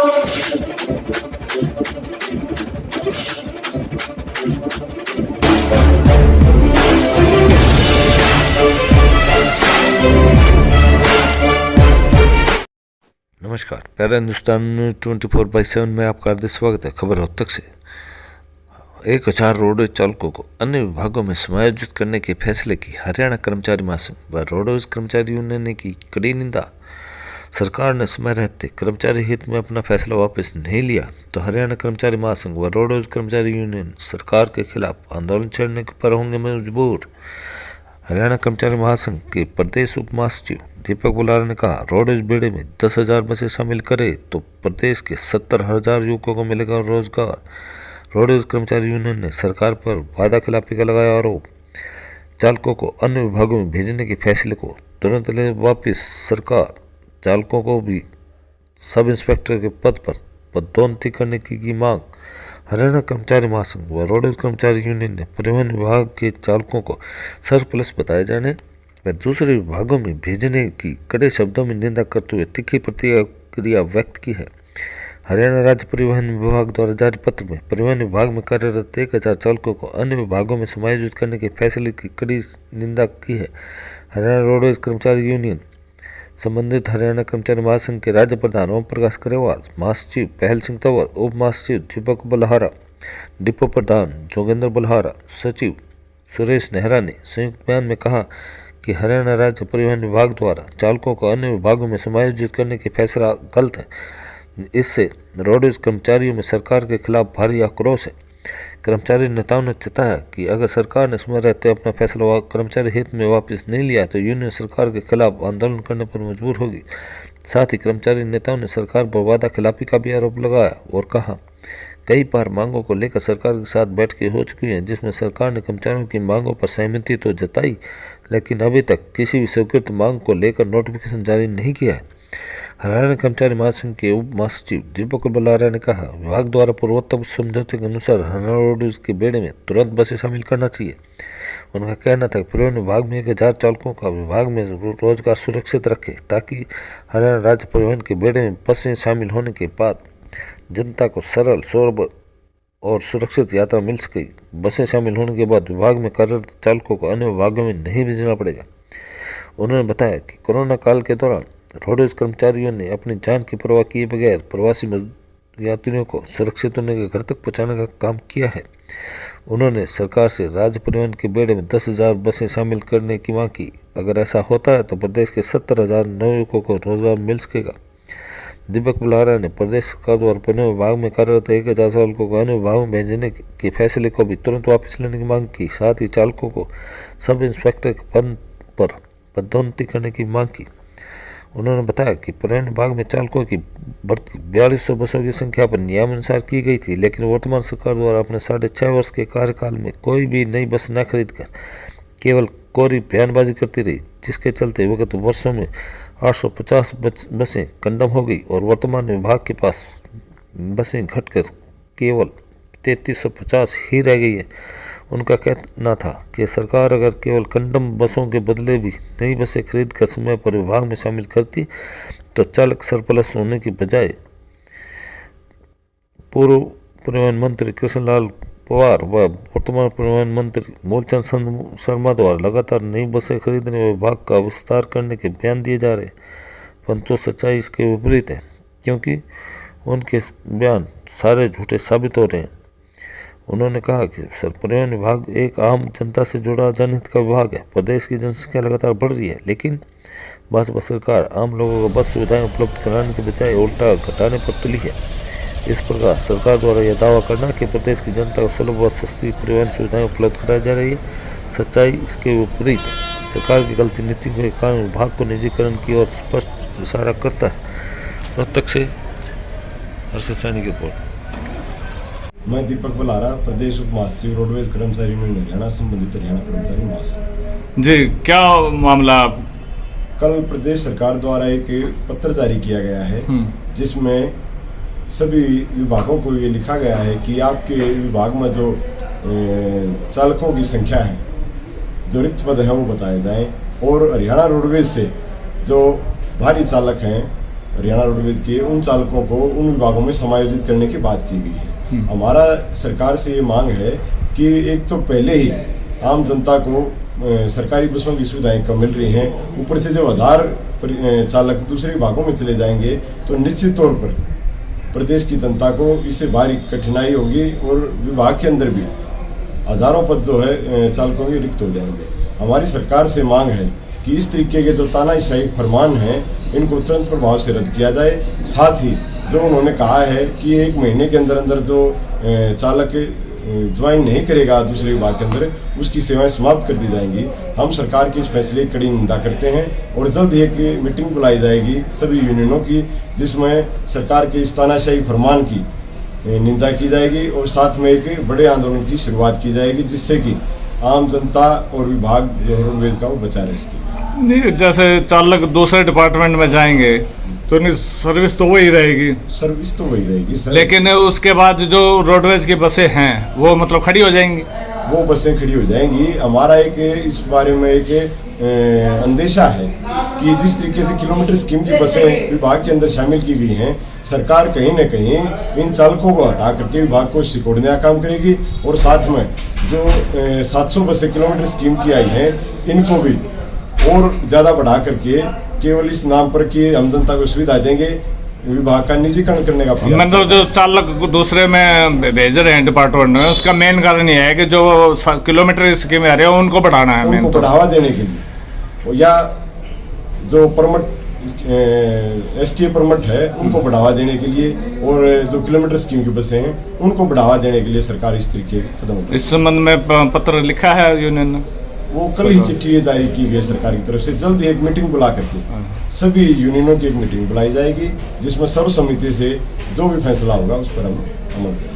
नमस्कार, प्यारा हिंदुस्तान 24/7 में आपका हार्दिक स्वागत है। खबर अब तक से 1000 रोडवेज चालकों को अन्य विभागों में समायोजित करने के फैसले की हरियाणा कर्मचारी महासंघ व रोडवेज कर्मचारी यूनियन ने की कड़ी निंदा। सरकार ने समय रहते कर्मचारी हित में अपना फैसला वापस नहीं लिया तो हरियाणा कर्मचारी महासंघ व रोडवेज कर्मचारी यूनियन सरकार के खिलाफ आंदोलन छेड़ने पर होंगे मजबूर। हरियाणा कर्मचारी महासंघ के प्रदेश उप महासचिव दीपक बुलारा ने कहा, रोडवेज बेड़े में 10,000 बसें शामिल करे तो प्रदेश के 70,000 युवकों को मिलेगा रोजगार। रोडवेज कर्मचारी यूनियन ने सरकार पर वादा खिलाफी का लगाया आरोप। चालकों को अन्य विभागों में भेजने के फैसले को तुरंत ले वापिस। सरकार चालकों को भी सब इंस्पेक्टर के पद पर पदोन्नति करने की मांग। हरियाणा कर्मचारी महासंघ व रोडवेज कर्मचारी यूनियन ने परिवहन विभाग के चालकों को सरप्लस बताए जाने व दूसरे विभागों में भेजने की कड़े शब्दों में निंदा करते हुए तीखी प्रतिक्रिया व्यक्त की है। हरियाणा राज्य परिवहन विभाग द्वारा जारी पत्र में परिवहन विभाग में कार्यरत 1000 चालकों को अन्य विभागों में समायोजित करने के फैसले की कड़ी निंदा की है। हरियाणा रोडवेज कर्मचारी यूनियन संबंधित हरियाणा कर्मचारी महासंघ के राज्य प्रधान ओम प्रकाश करेवाल, महासचिव पहल सिंह तंवर, उप महासचिव दीपक बल्हारा, डिपो प्रधान जोगेंद्र बल्हारा, सचिव सुरेश नेहरा ने संयुक्त बयान में कहा कि हरियाणा राज्य परिवहन विभाग द्वारा चालकों को अन्य विभागों में समायोजित करने की फैसला गलत है। इससे रोडवेज कर्मचारियों में सरकार के खिलाफ भारी आक्रोश है। कर्मचारी नेताओं ने चेताया कि अगर सरकार ने समय रहते अपना फैसला कर्मचारी हित में वापस नहीं लिया तो यूनियन सरकार के खिलाफ आंदोलन करने पर मजबूर होगी। साथ ही कर्मचारी नेताओं ने सरकार पर वादा खिलाफी का भी आरोप लगाया और कहा, कई बार मांगों को लेकर सरकार के साथ बैठकें हो चुकी हैं जिसमें सरकार ने कर्मचारियों की मांगों पर सहमति तो जताई, लेकिन अभी तक किसी भी स्वीकृत मांग को लेकर नोटिफिकेशन जारी नहीं किया है। हरियाणा कर्मचारी महासंघ के उप महासचिव दीपक बल्लारा ने कहा, विभाग द्वारा पूर्वोत्तर समझौते के अनुसार हरियाणा रोडवेज के बेड़े में तुरंत बसें शामिल करना चाहिए। उनका कहना था कि परिवहन विभाग में 1000 चालकों का विभाग में रोजगार सुरक्षित रखे ताकि हरियाणा राज्य परिवहन के बेड़े में बसें शामिल होने के बाद जनता को सरल, सुलभ और सुरक्षित यात्रा मिल सके। बसें शामिल होने के बाद विभाग में कार्यरत चालकों को अन्य विभागों में नहीं भेजना पड़ेगा। उन्होंने बताया कि कोरोना काल के दौरान रोडवेज कर्मचारियों ने अपनी जान की परवाह किए बगैर प्रवासी यात्रियों को सुरक्षित उनके घर तक पहुंचाने का काम किया है। उन्होंने सरकार से राज्य परिवहन के बेड़े में 10,000 बसें शामिल करने की मांग की। अगर ऐसा होता है तो प्रदेश के 70,000 नवयुवकों को रोजगार मिल सकेगा। दीपक बुल्हारा ने प्रदेश सरकार द्वारा परिवहन विभाग में कार्यरत 1000 चालकों को अन्य विभागों में भेजने के फैसले को भी तुरंत वापस लेने की मांग की। साथ ही चालकों को सब इंस्पेक्टर के पद पर पदोन्नति करने की मांग की। उन्होंने बताया कि परिवहन विभाग में चालकों की बढ़ती 4200 बसों की संख्या पर नियमानुसार की गई थी, लेकिन वर्तमान सरकार द्वारा अपने 6.5 वर्ष के कार्यकाल में कोई भी नई बस न खरीदकर केवल कोरी बयानबाजी करती रही, जिसके चलते विगत वर्षों में 850 बसें कंडम हो गई और वर्तमान में विभाग के पास बसें घटकर केवल 3350 ही रह गई है। उनका कहना था कि सरकार अगर केवल कंडम बसों के बदले भी नई बसें खरीद कर समय पर विभाग में शामिल करती तो चालक सरप्लस होने की बजाय पूर्व परिवहन मंत्री कृष्णलाल पवार व वर्तमान परिवहन मंत्री मूलचंद शर्मा द्वारा लगातार नई बसें खरीदने व विभाग का विस्तार करने के बयान दिए जा रहे, परंतु सच्चाई इसके विपरीत है क्योंकि उनके बयान सारे झूठे साबित हो रहे हैं। उन्होंने कहा कि परिवहन विभाग एक आम जनता से जुड़ा जनहित का विभाग है। प्रदेश की जनसंख्या लगातार बढ़ रही है, लेकिन भाजपा सरकार आम लोगों को बस सुविधाएं उपलब्ध कराने के बजाय उल्टा घटाने पर तुली है। इस प्रकार सरकार द्वारा यह दावा करना कि प्रदेश की जनता को सुलभ व सस्ती परिवहन सुविधाएं उपलब्ध कराई जा रही है, सच्चाई इसके विपरीत है। सरकार की गलती नीतियों के कारण विभाग को निजीकरण की ओर स्पष्ट इशारा करता है। रोहतक से हर्षद सैनी की रिपोर्ट। मैं दीपक बल्हारा, प्रदेश उप महासचिव रोडवेज कर्मचारी यूनियन हरियाणा, संबंधित हरियाणा कर्मचारी महासंघ। जी, क्या मामला? कल प्रदेश सरकार द्वारा एक पत्र जारी किया गया है जिसमें सभी विभागों को ये लिखा गया है कि आपके विभाग में जो चालकों की संख्या है, जो रिक्त पद है वो बताए जाएं और हरियाणा रोडवेज से जो भारी चालक हैं हरियाणा रोडवेज के उन चालकों को उन विभागों में समायोजित करने की बात की गई है। हमारा सरकार से ये मांग है कि एक तो पहले ही आम जनता को सरकारी बसों की सुविधाएं कम मिल रही हैं, ऊपर से जब 1000 चालक दूसरे विभागों में चले जाएंगे तो निश्चित तौर पर प्रदेश की जनता को इससे भारी कठिनाई होगी और विभाग के अंदर भी हजारों पद जो है चालकों के रिक्त हो जाएंगे। हमारी सरकार से मांग है कि इस तरीके के जो तानाशाही फरमान हैं इनको तुरंत प्रभाव से रद्द किया जाए। साथ ही जो उन्होंने कहा है कि 1 महीने के अंदर अंदर जो चालक ज्वाइन नहीं करेगा दूसरे विभाग के अंदर, उसकी सेवाएं समाप्त कर दी जाएंगी। हम सरकार के इस फैसले की कड़ी निंदा करते हैं और जल्द ही एक मीटिंग बुलाई जाएगी सभी यूनियनों की, जिसमें सरकार के इस तानाशाही फरमान की निंदा की जाएगी और साथ में एक बड़े आंदोलन की शुरुआत की जाएगी, जिससे कि आम जनता और विभाग जो रोडवेज का वो बचा रहे सके। नहीं, जैसे चालक दूसरे डिपार्टमेंट में जाएंगे तो नहीं सर्विस तो वही रहेगी, सर्विस तो वही रहेगी सर, लेकिन उसके बाद जो रोडवेज की बसें हैं वो मतलब खड़ी हो जाएंगी, वो बसें खड़ी हो जाएंगी। हमारा एक इस बारे में एक अंदेशा है कि जिस तरीके से किलोमीटर स्कीम की बसें विभाग के अंदर शामिल की गई हैं, सरकार कहीं न कहीं इन चालकों को हटा करके विभाग को सिकोड़ने का काम करेगी और साथ में जो 700 बसें किलोमीटर स्कीम की आई हैं इनको भी और ज़्यादा बढ़ा करके केवल इस नाम पर कि हम जनता को सुविधा देंगे, विभाग का निजीकरण करने का प्रयास। मतलब जो चालक को दूसरे में भेज रहे हैं डिपार्टमेंट में, उसका मेन कारण ये है कि जो किलोमीटर स्कीम आ रहे हैं उनको बढ़ाना है, उनको बढ़ावा देने के लिए, या जो परमिट STA परमिट है उनको बढ़ावा देने के लिए और जो किलोमीटर स्कीम की बसें हैं उनको बढ़ावा देने के लिए सरकार इस तरीके के कदम। इस संबंध में पत्र लिखा है यूनियन ने, वो कल ही चिट्ठी जारी की गई सरकार की तरफ से। जल्द ही एक मीटिंग बुला करके सभी यूनियनों की एक मीटिंग बुलाई जाएगी, जिसमें सर्वसम्मति से जो भी फैसला होगा उस पर हम अमल करेंगे।